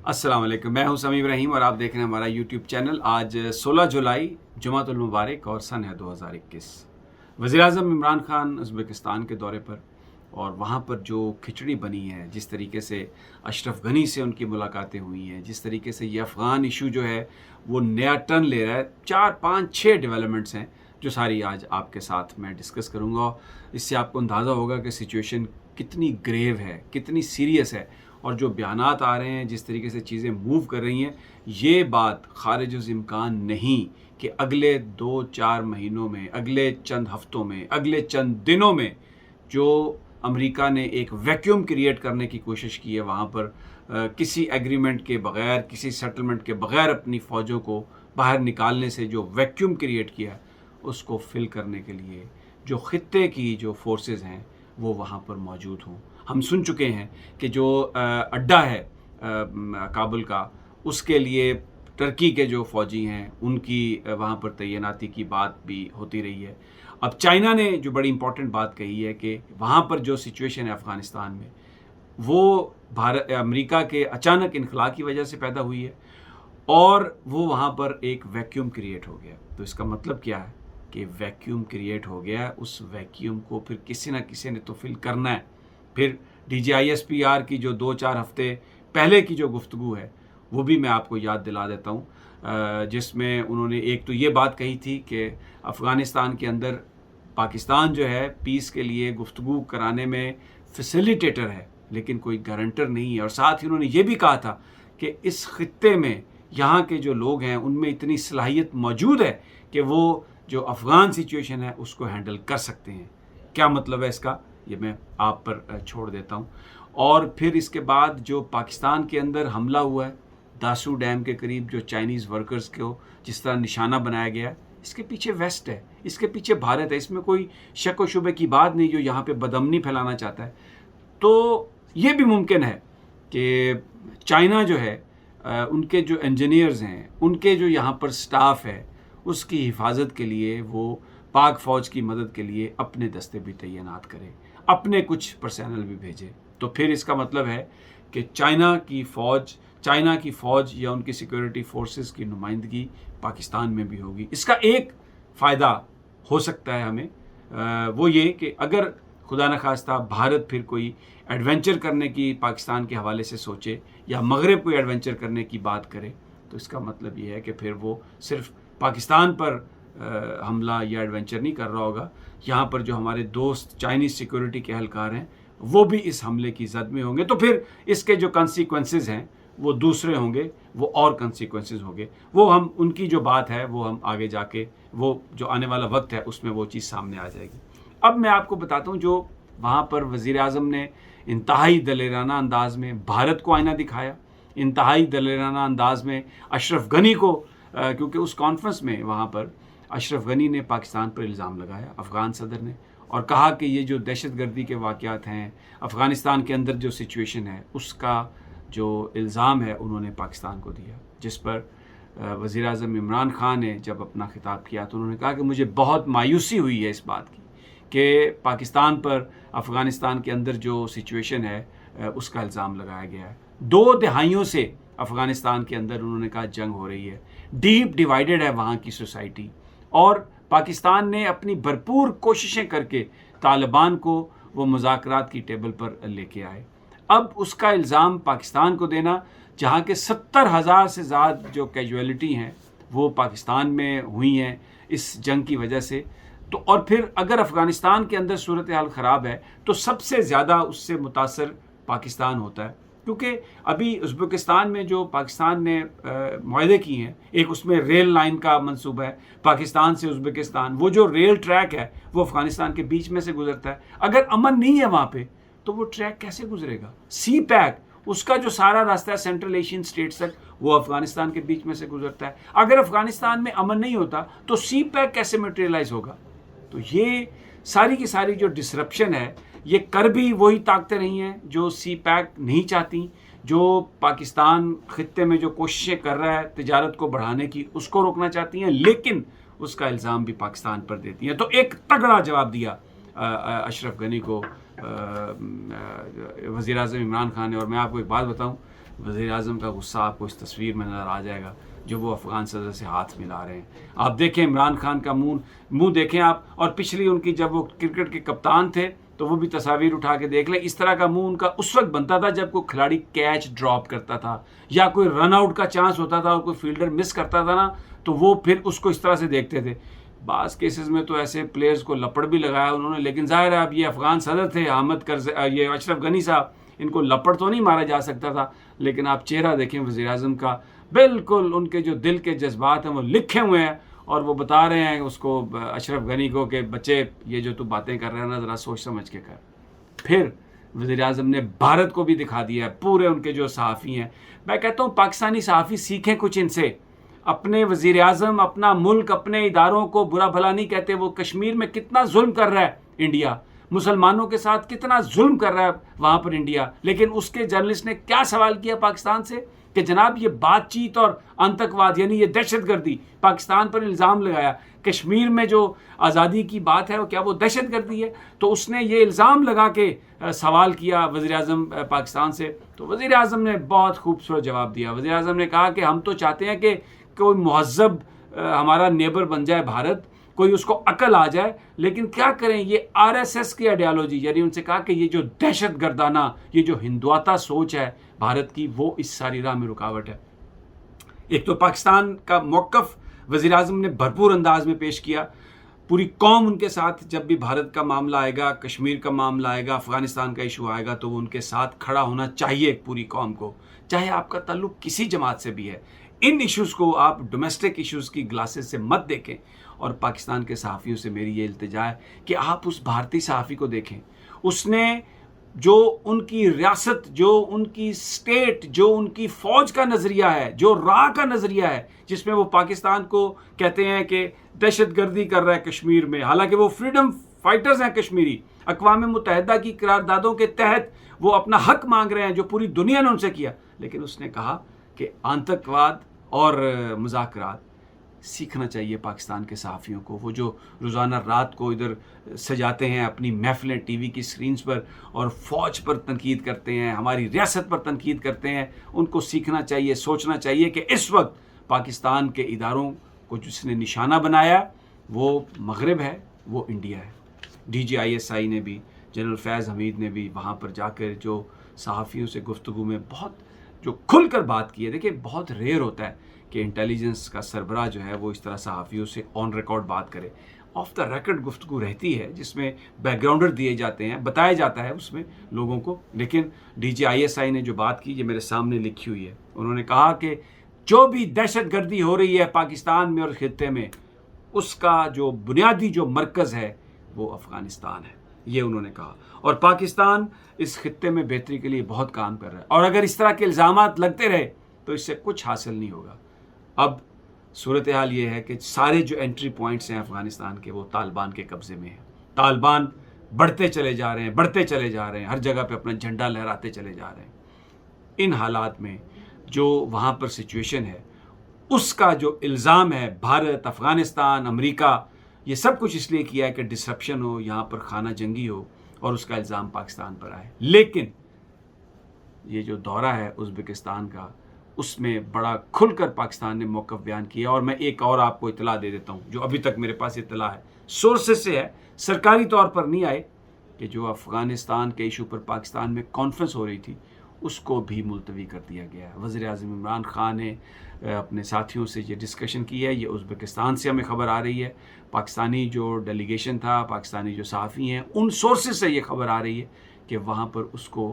अस्सलाम वालेकुम। मैं हूं समीम रहीम और आप देख रहे हैं हमारा यूट्यूब चैनल। आज 16 जुलाई जुमातुल मुबारक और सन है 2021। वज़ीर-ए-आज़म इमरान खान उज़्बेकिस्तान के दौरे पर और वहाँ पर जो खिचड़ी बनी है, जिस तरीके से अशरफ गनी से उनकी मुलाकातें हुई हैं, जिस तरीके से ये अफ़गान इशू जो है वो नया टर्न ले रहा है, 4, 5, 6 डेवलपमेंट्स हैं जो सारी आज आपके साथ मैं डिस्कस करूँगा। इससे आपको अंदाज़ा होगा कि सिचुएशन कितनी ग्रेव है, कितनी सीरियस है और जो बयानात आ रहे हैं, जिस तरीके से चीज़ें मूव कर रही हैं, ये बात ख़ारिज इम्कान नहीं कि अगले 2-4 महीनों में, अगले चंद हफ़्तों में, अगले चंद दिनों में जो अमेरिका ने एक वैक्यूम क्रिएट करने की कोशिश की है वहाँ पर किसी एग्रीमेंट के बग़ैर, किसी सेटलमेंट के बग़ैर अपनी फ़ौजों को बाहर निकालने से जो वैक्यूम क्रिएट किया, उसको फ़िल करने के लिए जो ख़ित्ते की जो फ़ोर्सेस हैं, वो वहाँ पर मौजूद हों। हम सुन चुके हैं कि जो अड्डा है काबुल का, उसके लिए टर्की के जो फ़ौजी हैं उनकी वहाँ पर तैनाती की बात भी होती रही है। अब चाइना ने जो बड़ी इम्पोर्टेंट बात कही है कि वहाँ पर जो सिचुएशन है अफ़गानिस्तान में, वो अमेरिका के अचानक इन्खला की वजह से पैदा हुई है और वो वहाँ पर एक वैक्यूम क्रिएट हो गया। तो इसका मतलब क्या है कि वैक्यूम क्रिएट हो गया, उस वैक्यूम को फिर किसी न किसी ने तो फ़िल करना है। फिर DGISPR की जो 2-4 हफ़्ते पहले की जो गुफ्तगू है, वो भी मैं आपको याद दिला देता हूँ, जिसमें उन्होंने एक तो ये बात कही थी कि अफ़गानिस्तान के अंदर पाकिस्तान जो है पीस के लिए गुफ्तगू कराने में फैसिलिटेटर है, लेकिन कोई गारंटर नहीं है। और साथ ही उन्होंने ये भी कहा था कि इस खित्ते में यहाँ के जो लोग हैं उनमें इतनी सलाहियत मौजूद है कि वो जो अफ़गान सिचुएशन है उसको हैंडल कर सकते हैं। क्या मतलब है इसका, ये मैं आप पर छोड़ देता हूँ। और फिर इसके बाद जो पाकिस्तान के अंदर हमला हुआ है, दासू डैम के करीब जो चाइनीज़ वर्कर्स को जिस तरह निशाना बनाया गया है, इसके पीछे वेस्ट है, इसके पीछे भारत है। इसमें कोई शक व शुबे की बात नहीं जो यहाँ पे बदअमनी फैलाना चाहता है। तो ये भी मुमकिन है कि चाइना जो है उनके जो इंजीनियर्स हैं, उनके जो यहाँ पर स्टाफ है, उसकी हिफाजत के लिए वो पाक फ़ौज की मदद के लिए अपने दस्ते भी तैनात करे, अपने कुछ पर्सनल भी भेजे। तो फिर इसका मतलब है कि चाइना की फ़ौज या उनकी सिक्योरिटी फोर्सेस की नुमाइंदगी पाकिस्तान में भी होगी। इसका एक फ़ायदा हो सकता है हमें, वो ये कि अगर खुदा न खास्ता भारत फिर कोई एडवेंचर करने की पाकिस्तान के हवाले से सोचे या मगरब कोई एडवेंचर करने की बात करे, तो इसका मतलब ये है कि फिर वो सिर्फ़ पाकिस्तान पर हमला या एडवेंचर नहीं कर रहा होगा। यहाँ पर जो हमारे दोस्त चाइनीज़ सिक्योरिटी के एहलकार हैं, वो भी इस हमले की ज़द में होंगे। तो फिर इसके जो कॉन्सिक्वेंसेस हैं वो दूसरे होंगे, वो और कॉन्सिक्वेंसेस होंगे। वो हम उनकी जो बात है वो हम आगे जाके, वो जो आने वाला वक्त है उसमें वो चीज़ सामने आ जाएगी। अब मैं आपको बताता हूँ जो वहाँ पर वज़ीर-ए-आज़म ने इंतहाई दलेराना अंदाज़ में भारत को आईना दिखाया, इंतहाई दलेराना अंदाज़ में अशरफ गनी को, क्योंकि उस कॉन्फ्रेंस में वहाँ पर अशरफ गनी ने पाकिस्तान पर इल्ज़ाम लगाया, अफ़गान सदर ने, और कहा कि ये जो दहशतगर्दी के वाक़यात हैं, अफ़गानिस्तान के अंदर जो सिचुएशन है, उसका जो इल्ज़ाम है उन्होंने पाकिस्तान को दिया। जिस पर वज़ीर-ए-आज़म इमरान खान ने जब अपना खिताब किया तो उन्होंने कहा कि मुझे बहुत मायूसी हुई है इस बात की कि पाकिस्तान पर अफ़गानिस्तान के अंदर जो सिचुएशन है उसका इल्ज़ाम लगाया गया है। 2 दहाइयों से अफ़गानिस्तान के अंदर उन्होंने कहा जंग हो रही है, डीप डिवाइडेड है वहाँ की सोसाइटी, और पाकिस्तान ने अपनी भरपूर कोशिशें करके तालिबान को वो मुज़ाकरात की टेबल पर लेके आए। अब उसका इल्ज़ाम पाकिस्तान को देना, जहाँ के 70,000 से ज़्यादा जो कैजुअलिटी हैं वो पाकिस्तान में हुई हैं इस जंग की वजह से, तो और फिर अगर अफ़गानिस्तान के अंदर सूरत हाल ख़राब है तो सबसे ज़्यादा उससे मुतासर पाकिस्तान होता है। क्योंकि अभी उज़्बेकिस्तान में जो पाकिस्तान ने मुआहदे किए हैं, एक उसमें रेल लाइन का मंसूबा है पाकिस्तान से उज़्बेकिस्तान, वो जो रेल ट्रैक है वो अफ़गानिस्तान के बीच में से गुजरता है। अगर अमन नहीं है वहाँ पे तो वो ट्रैक कैसे गुजरेगा? सी पैक, उसका जो सारा रास्ता है सेंट्रल एशियन स्टेट्स तक, वो अफ़गानिस्तान के बीच में से गुजरता है। अगर अफ़गानिस्तान में अमन नहीं होता तो सी पैक कैसे मटेरियलाइज होगा? तो ये सारी की सारी जो डिसरप्शन है, ये कर भी वही ताकतें रही हैं जो सी पैक नहीं चाहती, जो पाकिस्तान खित्ते में जो कोशिशें कर रहा है तिजारत को बढ़ाने की, उसको रोकना चाहती हैं, लेकिन उसका इल्ज़ाम भी पाकिस्तान पर देती हैं। तो एक तगड़ा जवाब दिया अशरफ गनी को वज़ीर-ए-आज़म इमरान खान ने। और मैं आपको एक बात बताऊं, वज़ीर-ए-आज़म का गुस्सा आपको इस तस्वीर में नज़र आ जाएगा जो वो अफ़गान सदर से हाथ मिला रहे हैं। आप देखें इमरान खान का मुँह देखें आप, और पिछली उनकी जब वो क्रिकेट के कप्तान थे तो वो भी तस्वीर उठा के देख लें। इस तरह का मुँह उनका उस वक्त बनता था जब कोई खिलाड़ी कैच ड्रॉप करता था या कोई रन आउट का चांस होता था और कोई फील्डर मिस करता था ना, तो वो फिर उसको इस तरह से देखते थे। बाज़ केसेस में तो ऐसे प्लेयर्स को लपड़ भी लगाया उन्होंने, लेकिन ज़ाहिर है अब ये अफ़गान सदर थे ये अशरफ गनी साहब, इनको लपड़ तो नहीं मारा जा सकता था। लेकिन आप चेहरा देखें वज़ीर-ए-आज़म का, बिल्कुल उनके जो दिल के जज्बात हैं वो लिखे हुए हैं, और वो बता रहे हैं उसको अशरफ गनी को कि बच्चे ये जो तू बातें कर रहे हैं ना ज़रा सोच समझ के कर। फिर वज़ीर-ए-आज़म ने भारत को भी दिखा दिया है, पूरे उनके जो सहाफ़ी हैं। मैं कहता हूँ पाकिस्तानी सहाफ़ी सीखें कुछ इनसे। अपने वज़ीर-ए-आज़म, अपना मुल्क, अपने इदारों को बुरा भला नहीं कहते। वो कश्मीर में कितना जुल्म कर रहा है इंडिया, मुसलमानों के साथ कितना जुल्म कर रहा है वहाँ पर इंडिया, लेकिन उसके जर्नलिस्ट ने क्या सवाल किया पाकिस्तान से कि जनाब ये बातचीत और आतंकवाद यानी ये दहशतगर्दी, पाकिस्तान पर इल्ज़ाम लगाया कश्मीर में जो आज़ादी की बात है वो क्या वो दहशतगर्दी है? तो उसने ये इल्ज़ाम लगा के सवाल किया वज़ीर-ए-आज़म पाकिस्तान से। तो वज़ीर-ए-आज़म ने बहुत खूबसूरत जवाब दिया। वज़ीर-ए-आज़म ने कहा कि हम तो चाहते हैं कि कोई मुहज़्ज़ब हमारा नेबर बन जाए भारत, कोई उसको अकल आ जाए, लेकिन क्या करें ये आरएसएस की आइडियोलॉजी, यानी उनसे कहा कि ये जो दहशत गर्दाना, ये जो हिंदुआता सोच है भारत की, वो इस सारी राह में रुकावट है। एक तो पाकिस्तान का मौक़िफ़ वज़ीर-ए-आज़म ने भरपूर अंदाज में पेश किया। पूरी कौम उनके साथ, जब भी भारत का मामला आएगा, कश्मीर का मामला आएगा, अफ़गानिस्तान का इशू आएगा, तो वो उनके साथ खड़ा होना चाहिए पूरी कौम को, चाहे आपका ताल्लुक़ किसी जमात से भी है। इन इश्यूज़ को आप डोमेस्टिक इश्यूज़ की ग्लासेस से मत देखें। और पाकिस्तान के सहाफ़ियों से मेरी ये इल्तिजा है कि आप उस भारतीय सहाफ़ी को देखें, उसने जो उनकी रियासत, जो उनकी स्टेट, जो उनकी फ़ौज का नज़रिया है, जो राह का नज़रिया है, जिसमें वो पाकिस्तान को कहते हैं कि दहशतगर्दी कर रहा है कश्मीर में, हालांकि वो फ्रीडम फाइटर्स हैं कश्मीरी, अक़वाम मुत्तहिदा की करारदादों के तहत वो अपना हक मांग रहे हैं जो पूरी दुनिया ने उनसे किया। लेकिन उसने कहा कि आतंकवाद और मुज़ाकरात सीखना चाहिए पाकिस्तान के सहाफ़ियों को। वो जो रोज़ाना रात को इधर सजाते हैं अपनी महफ़िलें टीवी की स्क्रीन्स पर और फ़ौज पर तनकीद करते हैं, हमारी रियासत पर तनकीद करते हैं, उनको सीखना चाहिए, सोचना चाहिए कि इस वक्त पाकिस्तान के इदारों को जिसने निशाना बनाया वो मग़रिब है, वो इंडिया है। DGISI ने भी, जनरल फैज़ हमीद ने भी वहाँ पर जाकर जो सहाफ़ियों से गुफ्तगू में बहुत जो खुल कर बात की है। देखिए बहुत रेयर होता है कि इंटेलिजेंस का सरबराह जो है वो इस तरह सहाफ़ियों से ऑन रिकॉर्ड बात करे। ऑफ द रिकॉर्ड गुफ्तगू रहती है जिसमें बैकग्राउंडर दिए जाते हैं, बताया जाता है उसमें लोगों को। लेकिन DGISI ने जो बात की, ये मेरे सामने लिखी हुई है। उन्होंने कहा कि जो भी दहशतगर्दी हो रही है पाकिस्तान में और ख़ित्ते में, उसका जो बुनियादी जो मरकज़ है वो अफ़गानिस्तान है, ये उन्होंने कहा। और पाकिस्तान इस ख़ित्ते में बेहतरी के लिए बहुत काम कर रहा है, और अगर इस तरह के इल्ज़ामात लगते रहे तो इससे कुछ हासिल नहीं होगा। अब सूरत हाल ये है कि सारे जो एंट्री पॉइंट्स हैं अफ़गानिस्तान के वो तालिबान के कब्ज़े में हैं। तालिबान बढ़ते चले जा रहे हैं, बढ़ते चले जा रहे हैं, हर जगह पे अपना झंडा लहराते चले जा रहे हैं। इन हालात में जो वहाँ पर सिचुएशन है, उसका जो इल्ज़ाम है भारत, अफ़गानिस्तान, अमेरिका, ये सब कुछ इसलिए किया है कि डिसरप्शन हो, यहाँ पर खाना जंगी हो, और उसका इल्ज़ाम पाकिस्तान पर आए। लेकिन ये जो दौरा है उज़्बेकिस्तान का, उसमें बड़ा खुलकर पाकिस्तान ने मौक़िफ़ बयान किया। और मैं एक और आपको इत्तला दे देता हूँ जो अभी तक मेरे पास इत्तला है, सोर्सेज से है, सरकारी तौर पर नहीं आए, कि जो अफ़गानिस्तान के इशू पर पाकिस्तान में कॉन्फ्रेंस हो रही थी उसको भी मुलतवी कर दिया गया है। वज़ीर-ए-आज़म इमरान खान ने अपने साथियों से ये डिस्कशन की है। ये उज़्बेकिस्तान से हमें ख़बर आ रही है। पाकिस्तानी जो डेलीगेशन था, पाकिस्तानी जो सहाफ़ी हैं, उन सोर्सेज से ये ख़बर आ रही है कि वहाँ पर उसको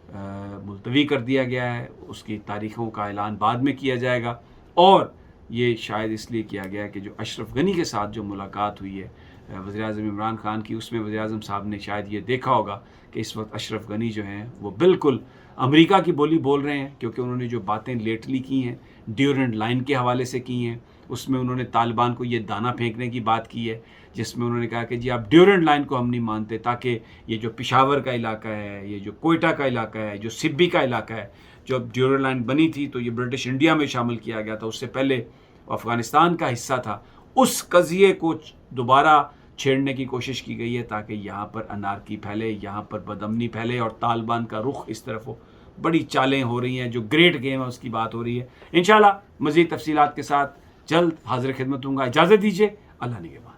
मुलतवी कर दिया गया है। उसकी तारीख़ों का ऐलान बाद में किया जाएगा, और ये शायद इसलिए किया गया कि जो अशरफ गनी के साथ जो मुलाकात हुई है वज़ीर-ए-आज़म इमरान खान की, उसमें वज़ीर-ए-आज़म साहब ने शायद ये देखा होगा कि इस वक्त अशरफ गनी जो हैं वो बिल्कुल अमेरिका की बोली बोल रहे हैं, क्योंकि उन्होंने जो बातें लेटली की हैं ड्यूरेंट लाइन के हवाले से की हैं। उसमें उन्होंने तालिबान को ये दाना फेंकने की बात की है, जिसमें उन्होंने कहा कि जी आप ड्यूरेंट लाइन को हम नहीं मानते, ताकि ये जो पेशावर का इलाका है, ये जो कोयटा का इलाका है, जो सिब्बी का इलाका है, जब ड्यूरेंट लाइन बनी थी तो ये ब्रिटिश इंडिया में शामिल किया गया था, उससे पहले अफ़गानिस्तान का हिस्सा था। उस कज़िये को दोबारा छेड़ने की कोशिश की गई है ताकि यहाँ पर अनारकी फैले, यहाँ पर बदअमनी फैले और तालिबान का रुख इस तरफ हो। बड़ी चालें हो रही हैं, जो ग्रेट गेम है उसकी बात हो रही है। इंशाल्लाह मज़ीद तफसीलात के साथ जल्द हाजिर खिदमत दूंगा। इजाज़त दीजिए, अल्लाह निगहबान।